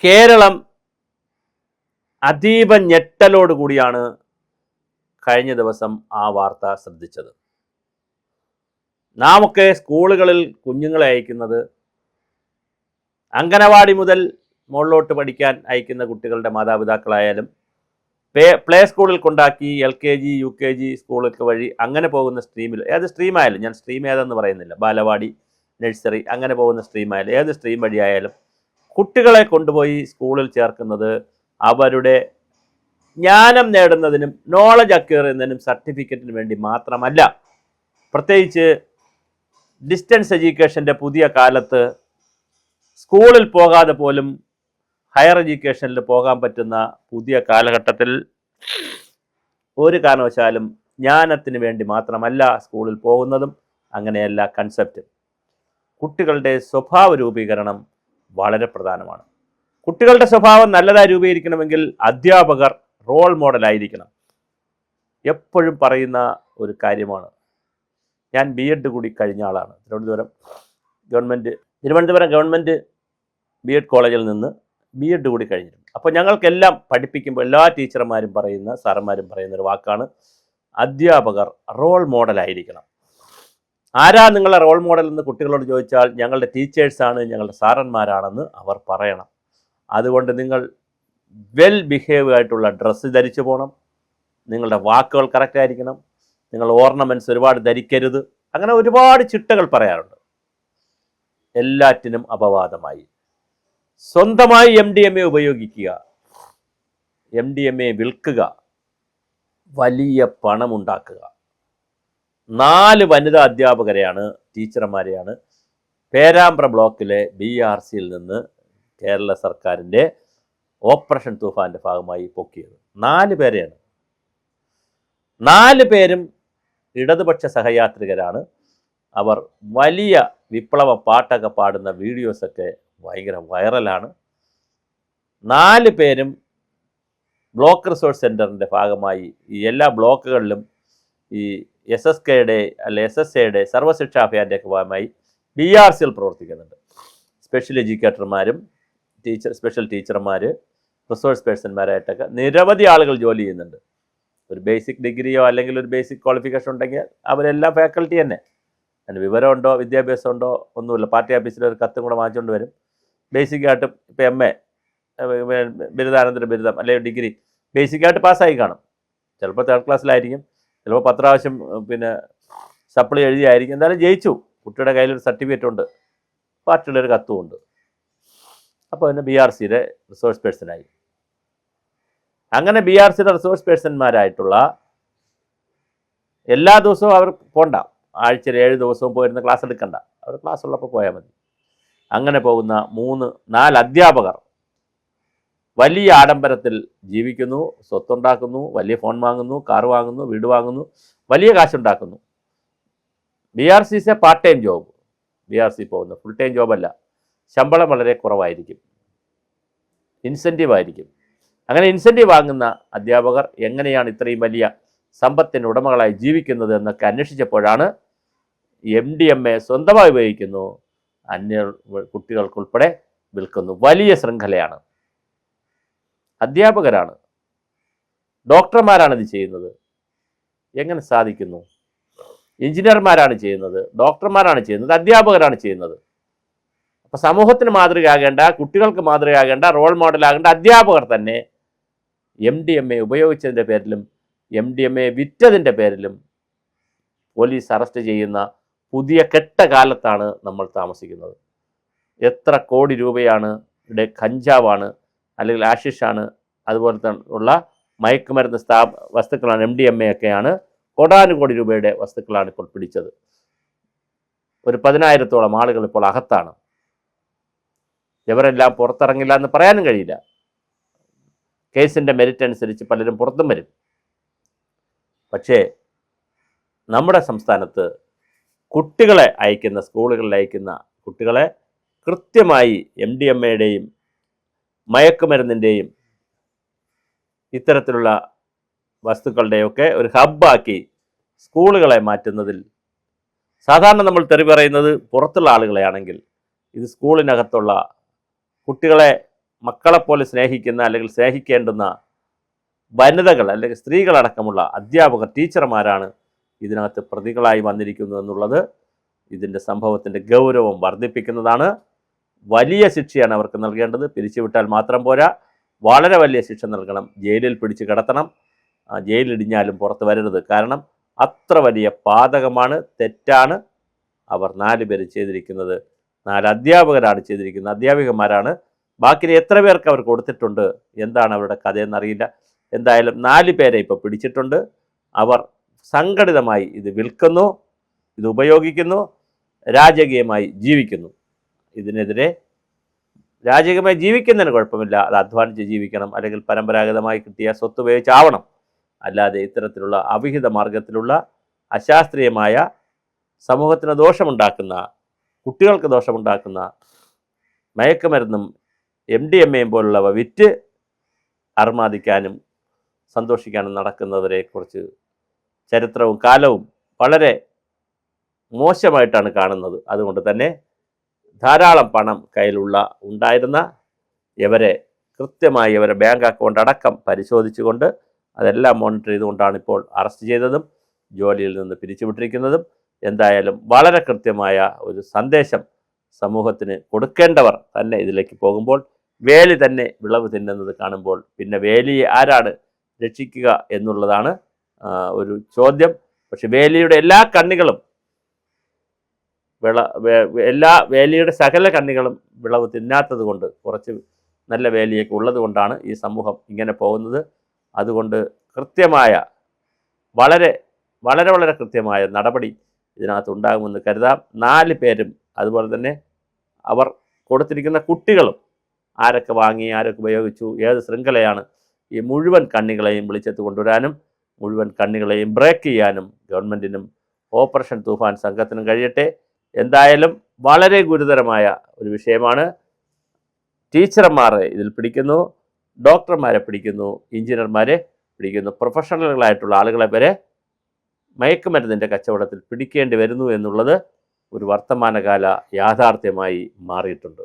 കേരളം അതീവ ഞെട്ടലോടുകൂടിയാണ് കഴിഞ്ഞ ദിവസം ആ വാർത്ത ശ്രദ്ധിച്ചത്. നാമൊക്കെ സ്കൂളുകളിൽ കുഞ്ഞുങ്ങളെ അയക്കുന്നത് അംഗനവാടി മുതൽ മുകളിലോട്ട് പഠിക്കാൻ അയക്കുന്ന കുട്ടികളുടെ മാതാപിതാക്കളായാലും പ്ലേ സ്കൂളിൽ കൊണ്ടാക്കി LKG UKG സ്കൂളൊക്കെ വഴി അങ്ങനെ പോകുന്ന സ്ട്രീമിൽ ഏത് സ്ട്രീമായാലും, ഞാൻ സ്ട്രീം ഏതെന്ന് പറയുന്നില്ല, ബാലവാടി, നഴ്സറി അങ്ങനെ പോകുന്ന സ്ട്രീമായാലും ഏത് സ്ട്രീം വഴിയായാലും കുട്ടികളെ കൊണ്ടുപോയി സ്കൂളിൽ ചേർക്കുന്നത് അവരുടെ ജ്ഞാനം നേടുന്നതിനും നോളജ് അക്വയർ ചെയ്യുന്നതിനും സർട്ടിഫിക്കറ്റിന് വേണ്ടി മാത്രമല്ല. പ്രത്യേകിച്ച് ഡിസ്റ്റൻസ് എഡ്യൂക്കേഷൻ്റെ പുതിയ കാലത്ത് സ്കൂളിൽ പോകാതെ പോലും ഹയർ എഡ്യൂക്കേഷനിൽ പോകാൻ പറ്റുന്ന പുതിയ കാലഘട്ടത്തിൽ ഒരു കാരണവശാലും ജ്ഞാനത്തിന് വേണ്ടി മാത്രമല്ല സ്കൂളിൽ പോകുന്നതും. അങ്ങനെയല്ല കൺസെപ്റ്റ്. കുട്ടികളുടെ സ്വഭാവ രൂപീകരണം വളരെ പ്രധാനമാണ്. കുട്ടികളുടെ സ്വഭാവം നല്ലതായി രൂപീകരിക്കണമെങ്കിൽ അധ്യാപകർ റോൾ മോഡലായിരിക്കണം. എപ്പോഴും പറയുന്ന ഒരു കാര്യമാണ്. ഞാൻ B.Ed കൂടി കഴിഞ്ഞ ആളാണ്. തിരുവനന്തപുരം ഗവൺമെൻറ് B.Ed കോളേജിൽ നിന്ന് B.Ed കൂടി കഴിഞ്ഞിട്ടുണ്ട്. അപ്പോൾ ഞങ്ങൾക്കെല്ലാം പഠിപ്പിക്കുമ്പോൾ എല്ലാ ടീച്ചർമാരും പറയുന്ന, സാറന്മാരും പറയുന്ന ഒരു വാക്കാണ് അധ്യാപകർ റോൾ മോഡലായിരിക്കണം. ആരാ നിങ്ങളുടെ റോൾ മോഡൽ എന്ന് കുട്ടികളോട് ചോദിച്ചാൽ ഞങ്ങളുടെ ടീച്ചേഴ്സാണ്, ഞങ്ങളുടെ സാറന്മാരാണെന്ന് അവർ പറയണം. അതുകൊണ്ട് നിങ്ങൾ വെൽ ബിഹേവ് ആയിട്ടുള്ള ഡ്രസ്സ് ധരിച്ചു പോകണം. നിങ്ങളുടെ വാക്കുകൾ കറക്റ്റ് ആയിരിക്കണം. നിങ്ങൾ ഓർണമെൻറ്റ്സ് ഒരുപാട് ധരിക്കരുത്. അങ്ങനെ ഒരുപാട് ചിട്ടകൾ പറയാറുണ്ട്. എല്ലാറ്റിനും അപവാദമായി സ്വന്തമായി MDMA ഉപയോഗിക്കുക, MDMA വിൽക്കുക, വലിയ പണമുണ്ടാക്കുക. 4 വനിതാ അധ്യാപകരെയാണ്, ടീച്ചർമാരെയാണ് പേരാമ്പ്ര ബ്ലോക്കിലെ BRCയിൽ നിന്ന് കേരള സർക്കാരിൻ്റെ ഓപ്പറേഷൻ തൂഫാൻ്റെ ഭാഗമായി പൊക്കിയത്. 4 പേരെയാണ്. 4 പേരും ഇടതുപക്ഷ സഹയാത്രികരാണ്. അവർ വലിയ വിപ്ലവ പാട്ടൊക്കെ പാടുന്ന വീഡിയോസൊക്കെ ഭയങ്കര വൈറലാണ്. 4 പേരും ബ്ലോക്ക് റിസോഴ്സ് സെൻറ്ററിൻ്റെ ഭാഗമായി ഈ എല്ലാ ബ്ലോക്കുകളിലും ഈ SSKയുടെ അല്ലെ SSAയുടെ സർവശിക്ഷാ അഭിയാൻ്റെയൊക്കെ ഭാഗമായി BRCയിൽ പ്രവർത്തിക്കുന്നുണ്ട്. സ്പെഷ്യൽ എഡ്യൂക്കേറ്റർമാരും സ്പെഷ്യൽ ടീച്ചർമാർ, റിസോഴ്സ് പേഴ്സൺമാരായിട്ടൊക്കെ നിരവധി ആളുകൾ ജോലി ചെയ്യുന്നുണ്ട്. ഒരു ബേസിക് ഡിഗ്രിയോ അല്ലെങ്കിൽ ഒരു ബേസിക് ക്വാളിഫിക്കേഷൻ ഉണ്ടെങ്കിൽ അവരെല്ലാം ഫാക്കൽറ്റി തന്നെ. അതിന് വിവരമുണ്ടോ വിദ്യാഭ്യാസമുണ്ടോ ഒന്നുമില്ല. പാർട്ടി ഓഫീസിൽ ഒരു കത്തും കൂടെ വാങ്ങിച്ചുകൊണ്ട് വരും. ബേസിക്കായിട്ടും ഇപ്പോൾ MA ബിരുദാനന്തര ബിരുദം അല്ലെങ്കിൽ ഡിഗ്രി ബേസിക്കായിട്ട് പാസ്സായി കാണും. ചിലപ്പോൾ 3rd ക്ലാസ്സിലായിരിക്കും, ചിലപ്പോൾ 10 പ്രാവശ്യം സപ്ലി എഴുതിയായിരിക്കും. എന്തായാലും ജയിച്ചു. കുട്ടിയുടെ കയ്യിലൊരു സർട്ടിഫിക്കറ്റ് ഉണ്ട്, പാർട്ടിയുള്ളൊരു കത്തും ഉണ്ട്. അപ്പോൾ പിന്നെ BRCയുടെ റിസോഴ്സ് പേഴ്സണായി. അങ്ങനെ BRCയുടെ റിസോഴ്സ് പേഴ്സൺമാരായിട്ടുള്ള എല്ലാ ദിവസവും അവർ പോണ്ട, ആഴ്ചയിൽ 7 ദിവസവും പോയിരുന്ന ക്ലാസ് എടുക്കണ്ട, അവർ ക്ലാസ് ഉള്ളപ്പോൾ പോയാൽ മതി. അങ്ങനെ പോകുന്ന 3-4 അധ്യാപകർ വലിയ ആഡംബരത്തിൽ ജീവിക്കുന്നു, സ്വത്തുണ്ടാക്കുന്നു, വലിയ ഫോൺ വാങ്ങുന്നു, കാർ വാങ്ങുന്നു, വീട് വാങ്ങുന്നു, വലിയ കാശുണ്ടാക്കുന്നു. BRC is A part time job. BRC പോകുന്ന ഫുൾ ടൈം ജോബല്ല. ശമ്പളം വളരെ കുറവായിരിക്കും, ഇൻസെൻറ്റീവ് ആയിരിക്കും. അങ്ങനെ ഇൻസെൻറ്റീവ് വാങ്ങുന്ന അധ്യാപകർ എങ്ങനെയാണ് ഇത്രയും വലിയ സമ്പത്തിന് ഉടമകളായി ജീവിക്കുന്നത് എന്നൊക്കെ അന്വേഷിച്ചപ്പോഴാണ് MDMA സ്വന്തമായി ഉപയോഗിക്കുന്നു, അന്യ കുട്ടികൾക്കുൾപ്പെടെ വിൽക്കുന്നു. വലിയ ശൃംഖലയാണ്. അധ്യാപകരാണ്, ഡോക്ടർമാരാണ് ഇത് ചെയ്യുന്നത്. എങ്ങനെ സാധിക്കുന്നു? എഞ്ചിനീയർമാരാണ് ചെയ്യുന്നത്, ഡോക്ടർമാരാണ് ചെയ്യുന്നത്, അധ്യാപകരാണ് ചെയ്യുന്നത്. അപ്പോൾ സമൂഹത്തിന് മാതൃകയാകേണ്ട, കുട്ടികൾക്ക് മാതൃകയാകേണ്ട, റോൾ മോഡലാകേണ്ട അധ്യാപകർ തന്നെ MDMA ഉപയോഗിച്ചതിൻ്റെ പേരിലും MDMA വിറ്റതിൻ്റെ പേരിലും പോലീസ് അറസ്റ്റ് ചെയ്യുന്ന പുതിയ കെട്ട കാലത്താണ് നമ്മൾ താമസിക്കുന്നത്. എത്ര കോടി രൂപയാണ് ഇവിടെ കഞ്ചാവാണ് അല്ലെങ്കിൽ ആഷിഷാണ് അതുപോലെ തന്നെ ഉള്ള മയക്കുമരുന്ന് വസ്തുക്കളാണ്, MDMA ഒക്കെയാണ്, കോടാനുകോടി രൂപയുടെ വസ്തുക്കളാണ് ഇപ്പോൾ പിടിച്ചത്. ഒരു 10,000-ഓളം ആളുകൾ ഇപ്പോൾ അകത്താണ്. ഇവരെല്ലാം പുറത്തിറങ്ങില്ല എന്ന് പറയാനും കഴിയില്ല. കേസിൻ്റെ മെരിറ്റ് അനുസരിച്ച് പലരും പുറത്തും വരും. പക്ഷേ നമ്മുടെ സംസ്ഥാനത്ത് കുട്ടികളെ അയക്കുന്ന, സ്കൂളുകളിൽ അയക്കുന്ന കുട്ടികളെ കൃത്യമായി MDMAയുടെയും മയക്കുമരുന്നിൻ്റെയും ഇത്തരത്തിലുള്ള വസ്തുക്കളുടെയൊക്കെ ഒരു ഹബ്ബാക്കി സ്കൂളുകളെ മാറ്റുന്നതിൽ സാധാരണ നമ്മൾ തെറി പറയുന്നത് പുറത്തുള്ള ആളുകളെയാണെങ്കിൽ ഇത് സ്കൂളിനകത്തുള്ള കുട്ടികളെ മക്കളെപ്പോലെ സ്നേഹിക്കുന്ന അല്ലെങ്കിൽ സ്നേഹിക്കേണ്ടുന്ന വനിതകൾ അല്ലെങ്കിൽ സ്ത്രീകളടക്കമുള്ള അധ്യാപകർ, ടീച്ചർമാരാണ് ഇതിനകത്ത് പ്രതികളായി വന്നിരിക്കുന്നു എന്നുള്ളത് ഇതിൻ്റെ സംഭവത്തിൻ്റെ ഗൗരവം വർദ്ധിപ്പിക്കുന്നതാണ്. വലിയ ശിക്ഷയാണ് അവർക്ക് നൽകേണ്ടത്. പിരിച്ചുവിട്ടാൽ മാത്രം പോരാ, വളരെ വലിയ ശിക്ഷ നൽകണം. ജയിലിൽ പിടിച്ച് കിടത്തണം. ജയിലിടിഞ്ഞാലും പുറത്ത് വരരുത്. കാരണം അത്ര വലിയ പാതകമാണ്, തെറ്റാണ് അവർ 4 പേര് ചെയ്തിരിക്കുന്നത്. 4 അധ്യാപകരാണ് ചെയ്തിരിക്കുന്നത്, അധ്യാപികമാരാണ്. ബാക്കി എത്ര പേർക്ക് അവർ കൊടുത്തിട്ടുണ്ട്, എന്താണ് അവരുടെ കഥയെന്നറിയില്ല. എന്തായാലും 4 പേരെ ഇപ്പോൾ പിടിച്ചിട്ടുണ്ട്. അവർ സംഘടിതമായി ഇത് വിൽക്കുന്നു, ഇത് ഉപയോഗിക്കുന്നു, രാജകീയമായി ജീവിക്കുന്നു. ഇതിനെതിരെ രാജകീയമായി ജീവിക്കുന്നതിന് കുഴപ്പമില്ല, അത് അധ്വാനിച്ച് ജീവിക്കണം, അല്ലെങ്കിൽ പരമ്പരാഗതമായി കിട്ടിയ സ്വത്ത് ഉപയോഗിച്ചാവണം. അല്ലാതെ ഇത്തരത്തിലുള്ള അവിഹിത മാർഗത്തിലുള്ള അശാസ്ത്രീയമായ, സമൂഹത്തിന് ദോഷമുണ്ടാക്കുന്ന, കുട്ടികൾക്ക് ദോഷമുണ്ടാക്കുന്ന മയക്കുമരുന്നും MDMAയും പോലുള്ളവ വിറ്റ് അർമാദിക്കാനും സന്തോഷിക്കാനും നടക്കുന്നവരെക്കുറിച്ച് ചരിത്രവും കാലവും വളരെ മോശമായിട്ടാണ് കാണുന്നത്. അതുകൊണ്ട് തന്നെ ധാരാളം പണം ഉണ്ടായിരുന്ന ഇവരെ കൃത്യമായി ഇവരെ ബാങ്ക് അക്കൗണ്ട് അടക്കം പരിശോധിച്ചുകൊണ്ട് അതെല്ലാം മോണിറ്റർ ചെയ്തുകൊണ്ടാണ് ഇപ്പോൾ അറസ്റ്റ് ചെയ്തതും ജോലിയിൽ നിന്ന് പിരിച്ചുവിട്ടിരിക്കുന്നതും. എന്തായാലും വളരെ കൃത്യമായ ഒരു സന്ദേശം സമൂഹത്തിന് കൊടുക്കേണ്ടവർ തന്നെ ഇതിലേക്ക് പോകുമ്പോൾ വേലി തന്നെ വിളവ് തിന്നുന്നത് കാണുമ്പോൾ പിന്നെ വേലിയെ ആരാണ് രക്ഷിക്കുക എന്നുള്ളതാണ് ഒരു ചോദ്യം. പക്ഷെ വേലിയുടെ എല്ലാ കണ്ണികളും വേലിയുടെ സകല കണ്ണികളും വിളവ് തിന്നാത്തത് കൊണ്ട്, കുറച്ച് നല്ല വേലിയൊക്കെ ഉള്ളത് കൊണ്ടാണ് ഈ സമൂഹം ഇങ്ങനെ പോകുന്നത്. അതുകൊണ്ട് കൃത്യമായ, വളരെ വളരെ വളരെ കൃത്യമായ നടപടി ഇതിനകത്ത് ഉണ്ടാകുമെന്ന് കരുതാം. 4 പേരും അതുപോലെ തന്നെ അവർ കൊടുത്തിരിക്കുന്ന കുട്ടികളും ആരൊക്കെ വാങ്ങി, ആരൊക്കെ ഉപയോഗിച്ചു, ഏത് ശൃംഖലയാണ്, ഈ മുഴുവൻ കണ്ണികളെയും വിളിച്ചെത്ത് കൊണ്ടുവരാനും മുഴുവൻ കണ്ണികളെയും ബ്രേക്ക് ചെയ്യാനും ഗവൺമെൻറ്റിനും ഓപ്പറേഷൻ തൂഫാൻ സംഘത്തിനും കഴിയട്ടെ. എന്തായാലും വളരെ ഗുരുതരമായ ഒരു വിഷയമാണ്. ടീച്ചർമാരെ ഇതിൽ പിടിക്കുന്നു, ഡോക്ടർമാരെ പിടിക്കുന്നു, എഞ്ചിനീയർമാരെ പിടിക്കുന്നു, പ്രൊഫഷണലുകളായിട്ടുള്ള ആളുകളെ വരെ മയക്കുമരുന്നിൻ്റെ കച്ചവടത്തിൽ പിടിക്കേണ്ടി വരുന്നു എന്നുള്ളത് ഒരു വർത്തമാനകാല യാഥാർത്ഥ്യമായി മാറിയിട്ടുണ്ട്.